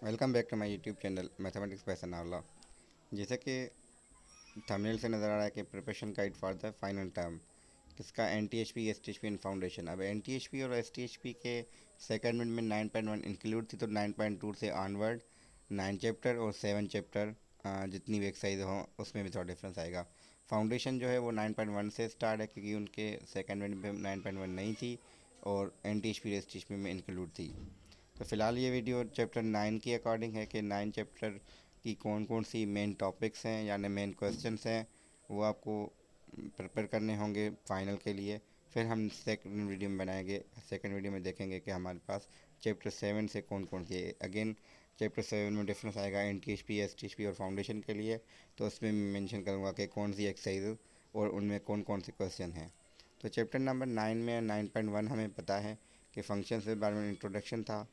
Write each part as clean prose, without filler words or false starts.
Welcome back to my YouTube channel mathematics by Sanaullah. जैसे कि thumbnail से नज़र आ रहा है कि preparation guide for the final term किसका N T H P S T H P and foundation. अब एन टी एच पी और एस टी एच पी के सेकेंड मिनट में 9.1 इंक्लूड थी, तो 9.2 से ऑनवर्ड 9 चैप्टर और 7 चैप्टर जितनी भी एक्सरसाइज हो उसमें भी थोड़ा डिफरेंस आएगा। फाउंडेशन जो है वो 9.1 से स्टार्ट है, क्योंकि उनके सेकेंड मिनट में 9.1 नहीं थी और N T H P S T H P में इंक्लूड थी। तो फ़िलहाल ये वीडियो चैप्टर 9 के अकॉर्डिंग है कि 9 चैप्टर की कौन कौन सी मेन टॉपिक्स हैं यानी मेन क्वेश्चंस हैं, वो आपको प्रिपेयर करने होंगे फाइनल के लिए। फिर हम सेकंड वीडियो में बनाएंगे, सेकंड वीडियो में देखेंगे कि हमारे पास चैप्टर 7 से कौन कौन सी है। अगेन चैप्टर 7 में डिफरेंस आएगा N T H P S T H P और फाउंडेशन के लिए, तो उसमें मैं मेंशन करूँगा कि कौन सी एक्सरसाइज और उनमें कौन कौन से क्वेश्चन हैं। तो चैप्टर नंबर 9 में 9.1 हमें पता है कि फंक्शन के बारे में इंट्रोडक्शन था।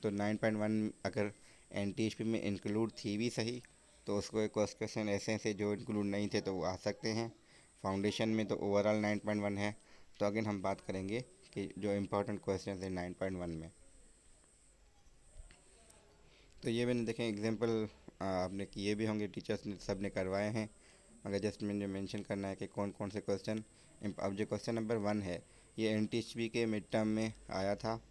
तो 9.1 अगर एन टी एच पी में इंक्लूड थी भी सही, तो उसको एक क्वेश्चन ऐसे ऐसे जो इंक्लूड नहीं थे तो वो आ सकते हैं। फाउंडेशन में तो ओवरऑल 9.1 है। तो अगेन हम बात करेंगे कि जो इम्पोर्टेंट क्वेश्चन है 9.1 में। तो ये मैंने देखें एग्जांपल आपने किए भी होंगे, टीचर्स ने सब ने करवाए हैं, मगर जस्ट मैंने मेंशन करना है कि कौन कौन से क्वेश्चन। अब जो क्वेश्चन नंबर 1 है, ये एन टी एच पी के मिड टर्म में आया था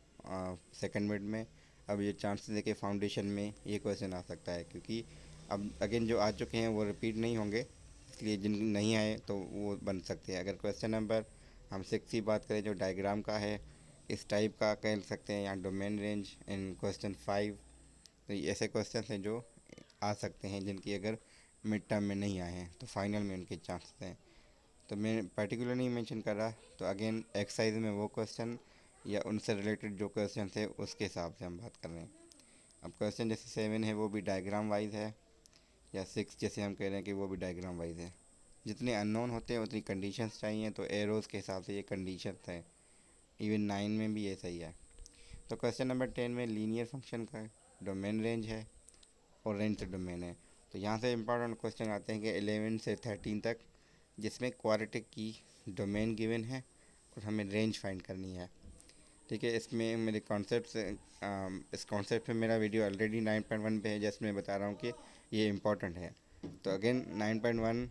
सेकंड मिड में। अब ये चांसेस है कि फाउंडेशन में ये क्वेश्चन आ सकता है, क्योंकि अब अगेन जो आ चुके हैं वो रिपीट नहीं होंगे, इसलिए जिन नहीं आए तो वो बन सकते हैं। अगर क्वेश्चन नंबर हम 6 की बात करें जो डायग्राम का है, इस टाइप का कह सकते हैं, यहाँ डोमेन रेंज इन क्वेश्चन 5। तो ये ऐसे क्वेश्चन हैं जो आ सकते हैं, जिनकी अगर मिड टर्म में नहीं आए हैं तो फाइनल में उनके चांसेस हैं। तो मैं पर्टिकुलर नहीं मेंशन कर रहा, तो अगेन एक्सरसाइज में वो क्वेश्चन या उनसे रिलेटेड जो क्वेश्चन थे उसके हिसाब से हम बात कर रहे हैं। अब क्वेश्चन जैसे 7 है वो भी डायग्राम वाइज है, या 6 जैसे हम कह रहे हैं कि वो भी डायग्राम वाइज है। जितने अननोन होते हैं उतनी कंडीशंस चाहिए, तो एरोज़ के हिसाब से ये कंडीशन है। इवन 9 में भी ये सही है। तो क्वेश्चन नंबर 10 में लीनियर फंक्शन का डोमेन रेंज है और रेंज से डोमेन है। तो यहाँ से इंपॉर्टेंट क्वेश्चन आते हैं कि 11 से 13 तक, जिसमें क्वाड्रेटिक की डोमेन गिवन है और हमें रेंज फाइंड करनी है। ठीक है, इसमें मेरे कॉन्सेप्ट से इस कॉन्सेप्ट पे मेरा वीडियो ऑलरेडी 9.1 पे है, जैसे मैं बता रहा हूँ कि ये इंपॉर्टेंट है। तो अगेन 9.1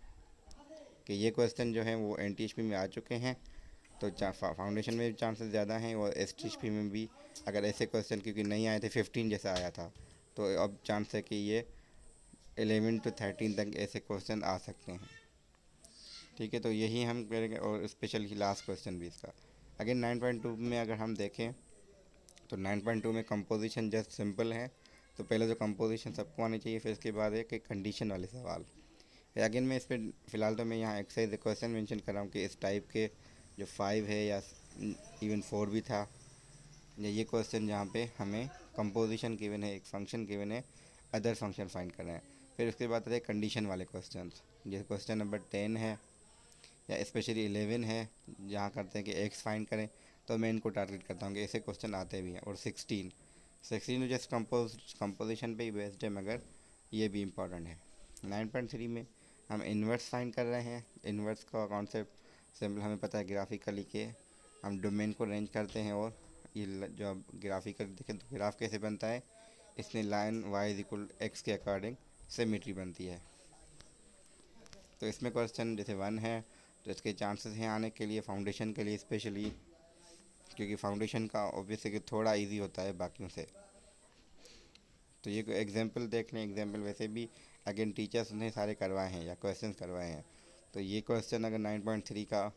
के ये क्वेश्चन जो हैं वो एन टी एच पी में आ चुके हैं, तो फाउंडेशन में भी चांसेस ज़्यादा हैं, और एस टी एच पी में भी अगर ऐसे क्वेश्चन क्योंकि नहीं आए थे 15 जैसा आया था, तो अब चांस है कि ये 11 to 13 तक ऐसे क्वेश्चन आ सकते हैं। ठीक है, तो यही हम करेंगे, और स्पेशली लास्ट क्वेश्चन भी इसका। अगेन 9.2 में अगर हम देखें तो 9.2 में कंपोजिशन जस्ट सिंपल है। तो पहले जो कंपोजिशन सबको आनी चाहिए, फिर इसके बाद एक कंडीशन वाले सवाल। अगेन मैं इस पर फ़िलहाल तो मैं यहाँ एक्सरसाइज क्वेश्चन मेंशन कर रहा हूँ कि इस टाइप के जो 5 है या इवन 4 भी था, या ये क्वेश्चन जहाँ पे हमें कंपोजिशन गिवन है, एक फंक्शन गिवन है, अदर फंक्शन फाइंड कर रहे हैं। फिर उसके बाद आते हैं कंडीशन वाले क्वेश्चन, जैसे क्वेश्चन नंबर 10 है या स्पेशली 11 है, जहाँ करते हैं कि एक्स फाइंड करें, तो मैं इनको टारगेट करता हूँ कि ऐसे क्वेश्चन आते भी हैं। और 16 जस्ट कंपोजिशन पे ही बेस्ड है, मगर ये भी इम्पॉर्टेंट है। 9.3 में हम इन्वर्स फाइंड कर रहे हैं। इन्वर्स का कॉन्सेप्ट सिंपल हमें पता है, ग्राफिकली के हम डोमेन को रेंज करते हैं, और ये जो आप ग्राफिकल देखें तो ग्राफ कैसे बनता है, इसमें line Y is equal X के अकॉर्डिंग सिमेट्री बनती है। तो इसमें क्वेश्चन जैसे 1 है, तो इसके चांसेस हैं आने के लिए फाउंडेशन के लिए स्पेशली, क्योंकि फाउंडेशन का ऑब्वियसली थोड़ा इजी होता है बाकियों से। तो ये एग्जांपल देख लें, एग्जांपल वैसे भी अगेन टीचर्स ने सारे करवाए हैं या क्वेश्चंस करवाए हैं। तो ये क्वेश्चन अगर 9.3 का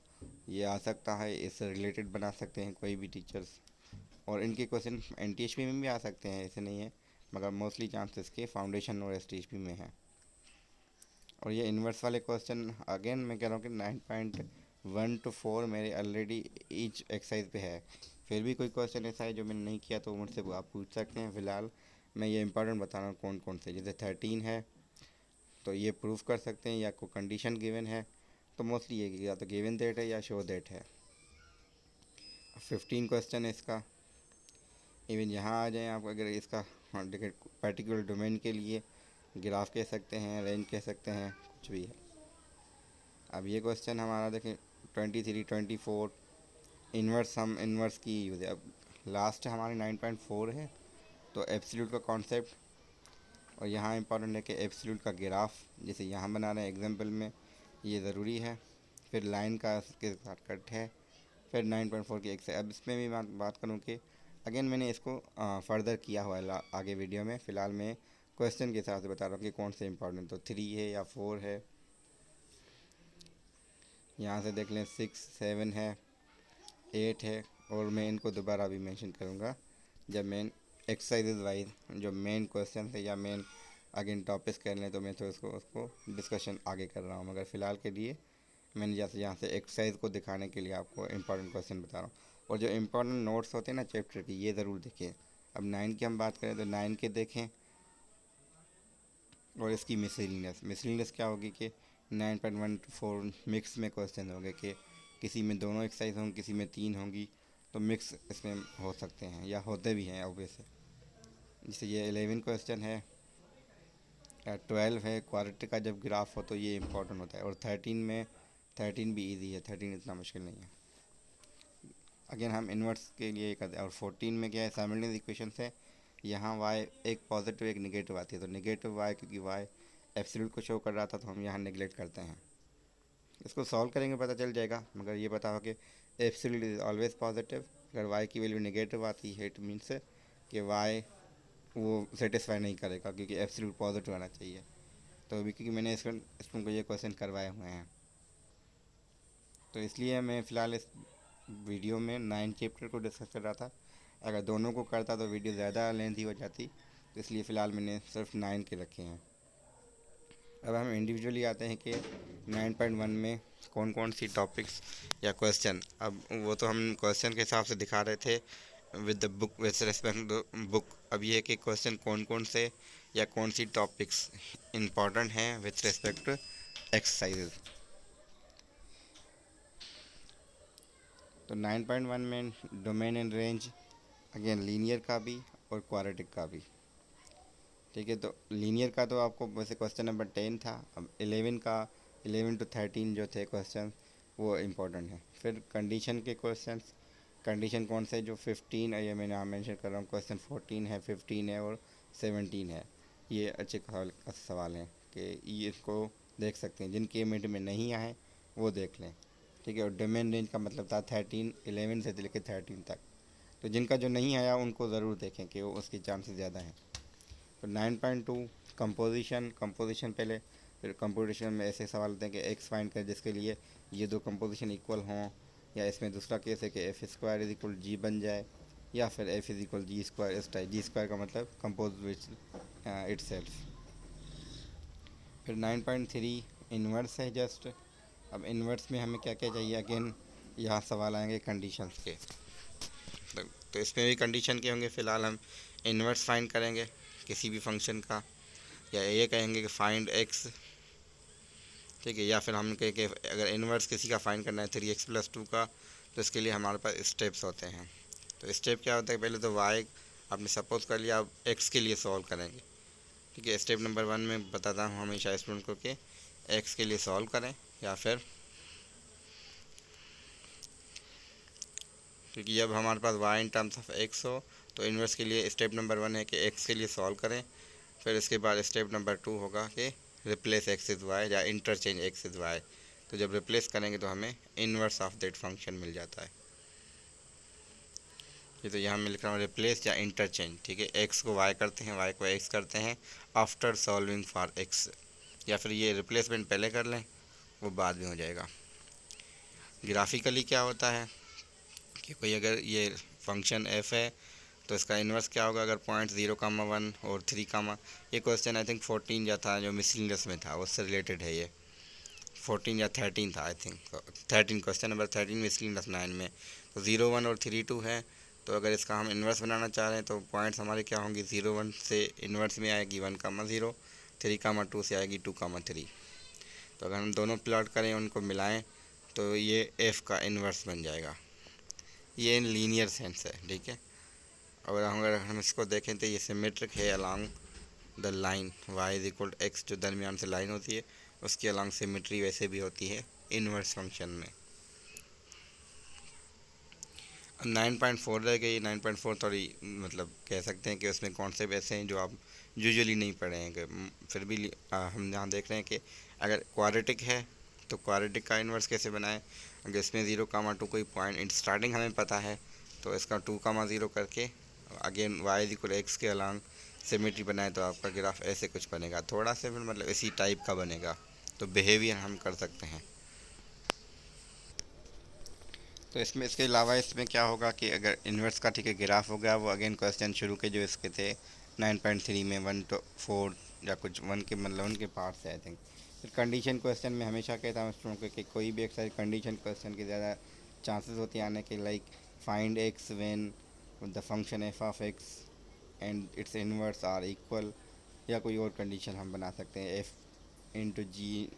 ये आ सकता है, इससे रिलेटेड बना सकते हैं कोई भी टीचर्स, और इनके question N T H P में भी आ सकते हैं, ऐसे नहीं है, मगर मोस्टली चांसेस के फाउंडेशन और एस टी एच पी में है। और ये इन्वर्स वाले क्वेश्चन अगेन मैं कह रहा हूँ कि 9.1 to 4 मेरे ऑलरेडी ईच एक्सरसाइज पे है। फिर भी कोई क्वेश्चन ऐसा है जो मैंने नहीं किया तो मुझसे आप पूछ सकते हैं। फ़िलहाल मैं ये इंपॉर्टेंट बता रहा हूँ कौन कौन से। जैसे 13 है, तो ये प्रूफ कर सकते हैं, या कोई कंडीशन गिवन है, तो मोस्टली ये या तो गिवन डेट है या शो डेट है। 15 क्वेश्चन है इसका। इवन यहाँ आ जाए आप, अगर इसका पर्टिकुलर डोमेन के लिए ग्राफ कह सकते हैं, रेंज कह सकते हैं, कुछ भी है। अब ये क्वेश्चन हमारा देखें 23, 24 इन्वर्स, हम इन्वर्स की यूज़ है। अब लास्ट हमारी 9.4 है, तो एब्सोल्यूट का कॉन्सेप्ट और यहाँ इंपॉर्टेंट है कि एब्सोल्यूट का ग्राफ जैसे यहाँ बना रहे हैं एग्जाम्पल में, ये ज़रूरी है। फिर लाइन का इसके साथ कट है। फिर 9.4 की एक्स है। अब इसमें भी बात करूँ कि अगेन मैंने इसको फर्दर किया हुआ है आगे वीडियो में। फ़िलहाल मैं क्वेश्चन के हिसाब से बता रहा हूँ कि कौन से इंपॉर्टेंट, तो 3 है या 4 है। यहाँ से देख लें 6, 7 है, 8 है। और मैं इनको दोबारा भी मेंशन करूँगा जब मैं एक्सरसाइजेज वाइज जो मेन क्वेश्चन है या मेन अगेन टॉपिक्स कर लें, तो मैं तो उसको डिस्कशन आगे कर रहा हूँ। मगर फ़िलहाल के लिए मैंने जैसे यहाँ से एक्सरसाइज को दिखाने के लिए आपको इंपॉर्टेंट क्वेश्चन बता रहा हूँ। और जो इंपॉर्टेंट नोट्स होते हैं ना चैप्टर की, ये ज़रूर देखें। अब 9 की हम बात करें तो 9 के देखें। और इसकी मिसलिनियस क्या होगी कि 9.14 मिक्स में क्वेश्चन होंगे कि किसी में दोनों एक्सरसाइज होंगी, किसी में 3 होंगी, तो मिक्स इसमें हो सकते हैं या होते भी हैं ऑब्वियस। जैसे ये 11 क्वेश्चन है या 12 है, क्वाड्रेटिक का जब ग्राफ हो तो ये इंपॉर्टेंट होता है। और 13 में 13 भी इजी है, 13 इतना मुश्किल नहीं है। अगेन हम इन्वर्स के लिए करते हैं। और 14 में क्या है, साइमल्टेनियस इक्वेशन है। यहाँ y एक पॉजिटिव एक निगेटिव आती है, तो निगेटिव y क्योंकि y एब्सोल्यूट को शो कर रहा था तो हम यहाँ नेगलेक्ट करते हैं। इसको सॉल्व करेंगे पता चल जाएगा, मगर ये पता हो कि एब्सोल्यूट इज ऑलवेज पॉजिटिव। अगर y की वैल्यू नेगेटिव आती है इट मीन्स कि y वो सेटिस्फाई नहीं करेगा क्योंकि एब्सोल्यूट पॉजिटिव आना चाहिए। तो अभी क्योंकि मैंने इसको ये क्वेश्चन करवाए हुए हैं, तो इसलिए मैं फ़िलहाल इस वीडियो में 9 चैप्टर को डिस्कस कर रहा था। अगर दोनों को करता तो वीडियो ज़्यादा लेंथी हो जाती, तो इसलिए फ़िलहाल मैंने सिर्फ 9 के रखे हैं। अब हम इंडिविजुअली आते हैं कि 9.1 में कौन कौन सी टॉपिक्स या क्वेश्चन। अब वो तो हम क्वेश्चन के हिसाब से दिखा रहे थे with the book, with respect to book. अब ये है कि क्वेश्चन कौन कौन से या कौन सी टॉपिक्स इम्पॉर्टेंट हैं विद रेस्पेक्ट टू एक्सरसाइजेज। तो 9.1 में domain and range, again linear का भी और क्वाड्रेटिक का भी। ठीक है, तो लीनियर का तो आपको वैसे क्वेश्चन नंबर 10 था। अब 11 का 11 to 13 जो थे क्वेश्चन वो इम्पोर्टेंट है। फिर कंडीशन के क्वेश्चंस, कंडीशन कौन से, जो 15 है, ये मैंने यहाँ मेंशन कर रहा हूँ। क्वेश्चन 14 है, 15 है और 17 है। ये अच्छे सवाल हैं कि ये इसको देख सकते हैं। जिनके मिड में नहीं आए वो देख लें। ठीक है, और डोमेन रेंज का मतलब था 13, 11 से लेकर 13 तक। तो जिनका जो नहीं आया उनको ज़रूर देखें कि वो उसके चांसेस ज़्यादा हैं। तो 9.2 कंपोजिशन पहले। फिर कंपोजिशन में ऐसे सवाल होते हैं कि एक्स फाइंड करें जिसके लिए ये दो कंपोजिशन इक्वल हों, या इसमें दूसरा केस है कि F square is equal G बन जाए, या फिर F is equal G square. इस टाइप जी स्क्वायर का मतलब कंपोज विच इटसेल्फ। फिर 9.3 इन्वर्स है जस्ट। अब इन्वर्स में हमें क्या क्या चाहिए, अगेन यहाँ सवाल आएंगे कंडीशंस के। तो इसमें भी कंडीशन के होंगे। फ़िलहाल हम इन्वर्स फाइंड करेंगे किसी भी फंक्शन का, या ये कहेंगे कि फाइंड एक्स। ठीक है, या फिर हम कहें कि अगर इन्वर्स किसी का फाइंड करना है 3x+2 का, तो इसके लिए हमारे पास स्टेप्स होते हैं। तो स्टेप क्या होता है, पहले तो y आपने सपोज कर लिया, अब x के लिए सॉल्व करेंगे। ठीक है, स्टेप नंबर 1 में बताता हूँ हमेशा स्टूडेंट को कि x के लिए सॉल्व करें, या फिर क्योंकि जब हमारे पास y in terms of x हो तो इन्वर्स के लिए स्टेप नंबर 1 है कि x के लिए सॉल्व करें। फिर इसके बाद स्टेप नंबर 2 होगा कि रिप्लेस एक्स इज़ वाई या इंटरचेंज एक्स इज़ वाई। तो जब रिप्लेस करेंगे तो हमें इन्वर्स ऑफ दैट फंक्शन मिल जाता है। ये तो यहाँ मैं लिख रहा हूँ रिप्लेस या इंटरचेंज। ठीक है, एक्स को वाई करते हैं, वाई को एक्स करते हैं आफ्टर सॉल्विंग फॉर एक्स, या फिर ये रिप्लेसमेंट पहले कर लें, वो बाद में हो जाएगा। ग्राफिकली क्या होता है कि कोई अगर ये फंक्शन एफ है तो इसका इन्वर्स क्या होगा, अगर पॉइंट 0,1 और 3, ये क्वेश्चन आई थिंक 14 या था जो मिसलिनियस में था, उससे रिलेटेड है ये। 14 या 13 था I think, 13 question number 13 miscellaneous 9 में। तो 0, 1 और 3, 2 है। तो अगर इसका हम इन्वर्स बनाना चाह रहे हैं तो पॉइंट्स हमारे क्या होंगे, 0, 1 से इन्वर्स में आएगी 1,0, 3,2 से आएगी 2,3। तो अगर हम दोनों प्लॉट करें, उनको मिलाएं, तो ये एफ़ का इन्वर्स बन जाएगा। ये इन लीनियर सेंस है। ठीक है, और अगर हम इसको देखें तो ये सिमेट्रिक है along the line Y is equal X, जो दरमियान से लाइन होती है उसके अलॉन्ग सिमेट्री वैसे भी होती है इन्वर्स फंक्शन में। 9.4 रह गई। 9.4 थोड़ी मतलब कह सकते हैं कि उसमें कॉन्सेप्ट ऐसे हैं जो आप यूजुअली नहीं पढ़े हैं कि फिर भी हम यहाँ देख रहे हैं कि अगर क्वाड्रेटिक है तो क्वाड्रेटिक का इन्वर्स कैसे बनाएं। अगर इसमें 0, 2 कोई पॉइंट इन स्टार्टिंग हमें पता है तो इसका 2, 0 करके अगेन y=x के अलॉन्ग सिमेट्री बनाए तो आपका ग्राफ ऐसे कुछ बनेगा, थोड़ा सा फिर मतलब इसी टाइप का बनेगा। तो बिहेवियर हम कर सकते हैं। तो इसमें इसके अलावा इसमें क्या होगा कि अगर इन्वर्स का ठीक है ग्राफ हो गया, वो अगेन क्वेश्चन शुरू के जो इसके थे 9.3 में 1 to 4 या कुछ 1 के मतलब उनके पार्ट से आई थिंक। फिर कंडीशन क्वेश्चन में हमेशा कहता हूँ स्टूडेंट को कि कोई भी एक्सरसाइज कंडीशन क्वेश्चन की ज़्यादा चांसेस होती हैं आने के, like find X when the function F of X and its inverse are equal, या कोई और कंडीशन हम बना सकते हैं एफ इंटू जी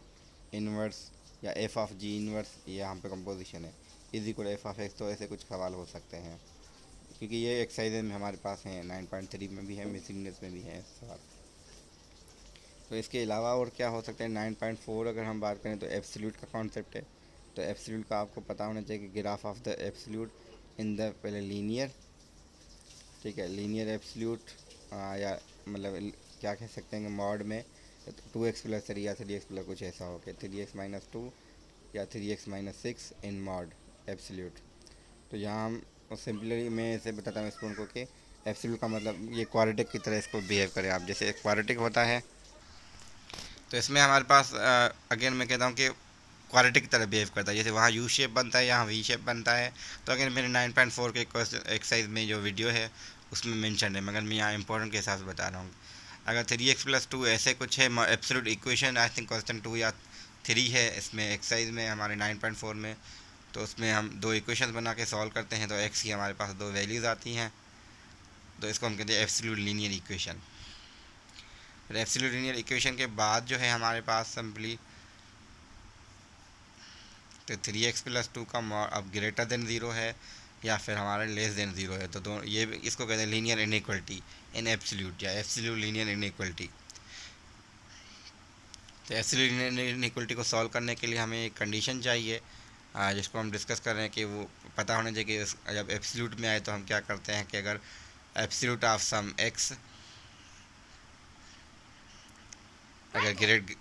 इन्वर्स या एफ ऑफ जी इन्वर्स, ये यहाँ पे कंपोजिशन है is equal F of X. तो ऐसे कुछ सवाल हो सकते हैं क्योंकि ये एक्सरसाइज में हमारे पास हैं, 9.3 में भी है, मिसिंगनेस में भी है सवाल। तो इसके अलावा और क्या हो सकता है 9.4 अगर हम बात करें तो एब्सोल्यूट का कॉन्सेप्ट है। तो एब्सोल्यूट का आपको पता होना चाहिए कि graph of the absolute in the पहले लीनियर, ठीक है, लीनियर एब्सोल्यूट या मतलब क्या कह सकते हैं मॉड में 2x+3 या 3x+ कुछ ऐसा हो गया 3x-2 या 3x-6 इन मॉड एब्सोल्यूट। तो यहाँ हम सिंपली मैं ऐसे बताता हूँ इसको उनको कि एब्सोल्यूट का मतलब ये क्वाड्रेटिक की तरह इसको बिहेव करें आप, जैसे क्वाड्रेटिक होता है तो इसमें हमारे पास अगेन मैं कहता हूँ कि क्वाड्रेटिक की तरह बिहेव करता है, जैसे वहाँ यू शेप बनता है यहाँ वी शेप बनता है। तो अगेन मेरे 9.4 के एक्सरसाइज में जो वीडियो है उसमें मेंशन है, मगर मैं यहाँ इंपॉर्टेंट के हिसाब से बता रहा हूँ। अगर 3x+2 ऐसे कुछ है absolute equation, I think question 2 या 3 है इसमें एक्सरसाइज में हमारे 9.4 में। तो उसमें हम दो इक्वेशन बना के सॉल्व करते हैं तो एक्स की हमारे पास दो वैल्यूज़ आती हैं, तो इसको हम कहते हैं एब्सोल्यूट लीनियर इक्वेशन। फिर एब्सोल्यूट लीनियर इक्वेशन के बाद जो है हमारे पास सिंपली तो 3x+2 का अब ग्रेटर देन ज़ीरो है या फिर हमारा लेस देन ज़ीरो है, तो दोनों ये इसको कहते हैं लीनियर इनइक्वलिटी इन एब्सोल्यूट या एब्सोल्यूट लीनियर इनइक्वलिटी। तो एब्सोल्यूट लीनियर इनइक्वलिटी को सॉल्व करने के लिए हमें एक कंडीशन चाहिए जिसको हम डिस्कस कर रहे हैं कि वो पता होना चाहिए कि जब एब्सोल्यूट में आए तो हम क्या करते हैं कि अगर एब्सोल्यूट ऑफ सम एक्स अगर ग्रेट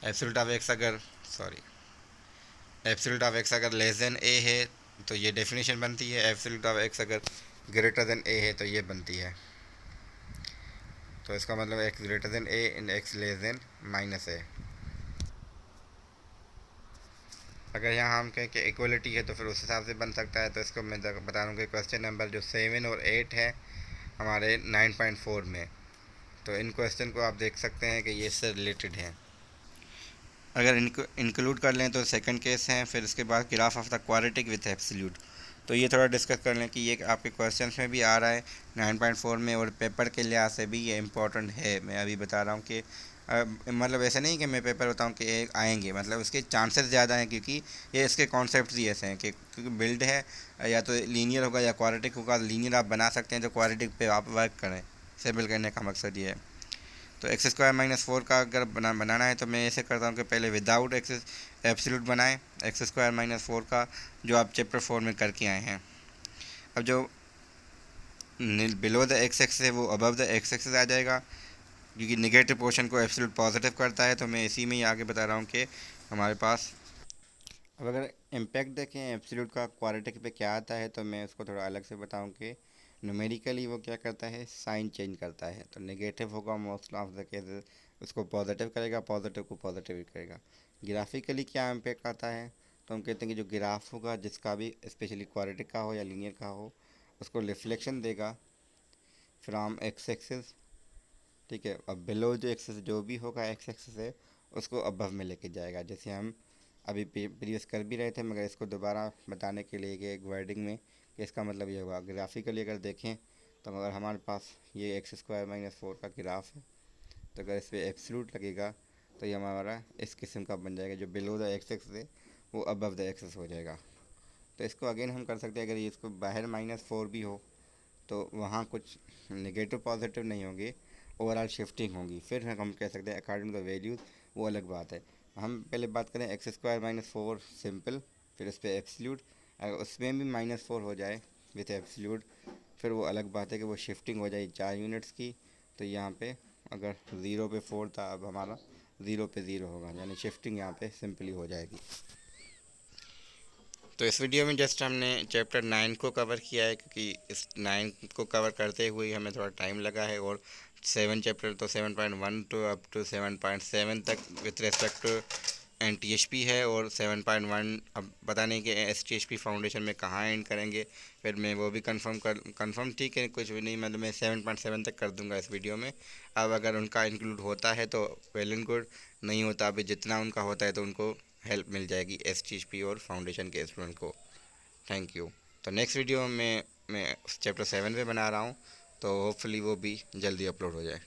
एब्सोल्यूट ऑफ एक्स अगर सॉरी एब्सोल्यूट ऑफ एक्स अगर लेस देन ए है तो ये डेफिनेशन बनती है, एब्सोल्यूट ऑफ एक्स अगर ग्रेटर देन ए है तो ये बनती है। तो इसका मतलब x greater than A in x less than -a। अगर यहाँ हम कहें कि इक्वलिटी है तो फिर उस हिसाब से बन सकता है। तो इसको मैं बता रहा हूँ कि क्वेश्चन नंबर जो 7 और 8 है हमारे 9.4 में, तो इन क्वेश्चन को आप देख सकते हैं कि ये इससे रिलेटेड हैं। अगर इनको इंक्लूड कर लें तो सेकंड केस है, फिर उसके बाद graph of the quadratic with absolute. तो ये थोड़ा डिस्कस कर लें कि ये आपके क्वेश्चन में भी आ रहा है 9.4 में और पेपर के लिहाज से भी ये इम्पोर्टेंट है। मैं अभी बता रहा हूँ कि मतलब ऐसा नहीं कि मैं पेपर बताऊँ कि आएंगे, मतलब उसके चांसेस ज़्यादा हैं क्योंकि ये इसके कॉन्सेप्ट ही ऐसे हैं कि क्योंकि बिल्ड है या तो लीनियर होगा या क्वाड्रेटिक होगा। लीनियर आप बना सकते हैं तो क्वाड्रेटिक पे आप वर्क करें, सिंपल करने का मकसद ये है। तो x² - 4 का अगर बनाना है तो मैं ऐसे करता हूँ कि पहले विदाउट एक्स एब्सोल्यूट बनाएं x² - 4 का, जो आप चैप्टर 4 में करके आए हैं। अब जो बिलो द एक्स एक्सिस है वो अबव द एक्स एक्सिस आ जाएगा क्योंकि निगेटिव पोर्शन को एब्सोल्यूट पॉजिटिव करता है। तो मैं इसी में ही आगे बता रहा हूँ कि हमारे पास अब अगर इम्पैक्ट देखें एब्सोल्यूट का क्वाड्रेटिक पे क्या आता है तो मैं उसको थोड़ा अलग से बताऊँ कि न्यूमेरिकली वो क्या करता है साइन चेंज करता है। तो नेगेटिव होगा मोस्ट ऑफ द केसेस, उसको पॉजिटिव करेगा, पॉजिटिव को पॉजिटिव ही करेगा। ग्राफिकली क्या इम्पैक्ट आता है तो हम कहते हैं कि जो ग्राफ होगा जिसका भी स्पेशली क्वाड्रेटिक का हो या लीनियर का हो उसको रिफ्लेक्शन देगा फ्रॉम एक्स एक्सिस, ठीक है। अब बिलो जो एक्सिस जो भी होगा एक्स एक्सिस है उसको अबव में लेके जाएगा, जैसे हम अभी प्रीवियस कर भी रहे थे, मगर इसको दोबारा बताने के लिए कि एक वर्डिंग में कि इसका मतलब ये होगा ग्राफिकली अगर देखें तो अगर हमारे पास ये x² - 4 का ग्राफ है तो अगर इस पर एब्सोल्यूट लगेगा तो ये हमारा इस किस्म का बन जाएगा, जो बिलो द एक्स एक्सिस है वो अबव द एक्सिस हो जाएगा। तो इसको अगेन हम कर सकते हैं अगर ये इसको बाहर -4 भी हो तो वहाँ कुछ नेगेटिव पॉजिटिव नहीं होंगे, ओवरऑल शिफ्टिंग होगी। फिर हम कह सकते हैं अकॉर्डिंग टू द वैल्यूज़, वो अलग बात है। हम पहले बात करें x² - 4 सिंपल, फिर इस पर एब्सोल्यूट, अगर उसमें भी -4 हो जाए विथ एब्सोल्यूट, फिर वो अलग बात है कि वो शिफ्टिंग हो जाए 4 यूनिट्स की। तो यहाँ पे अगर 0 पे 4 था, अब हमारा 0 पे 0 होगा, यानी शिफ्टिंग यहाँ पे सिंपली हो जाएगी। तो इस वीडियो में जस्ट हमने चैप्टर 9 को कवर किया है, क्योंकि इस 9 को कवर करते हुए हमें थोड़ा टाइम लगा है। और 7 चैप्टर तो 7.1 टू अप टू 7.7 तक विथ रेस्पेक्ट टू NTHP है, और 7.1 अब पता नहीं कि STHP फाउंडेशन में कहाँ एंड करेंगे, फिर मैं वो भी कंफर्म ठीक है, कुछ भी नहीं, मतलब मैं 7.7 तक कर दूंगा इस वीडियो में। अब अगर उनका इंक्लूड होता है तो वेल एंड गुड, नहीं होता अभी जितना उनका होता है तो उनको हेल्प मिल जाएगी STHP और फाउंडेशन के स्टूडेंट को। Thank you. तो नेक्स्ट वीडियो में मैं चैप्टर 7 पे बना रहा हूँ, तो होपफुली वो भी जल्दी अपलोड हो जाए।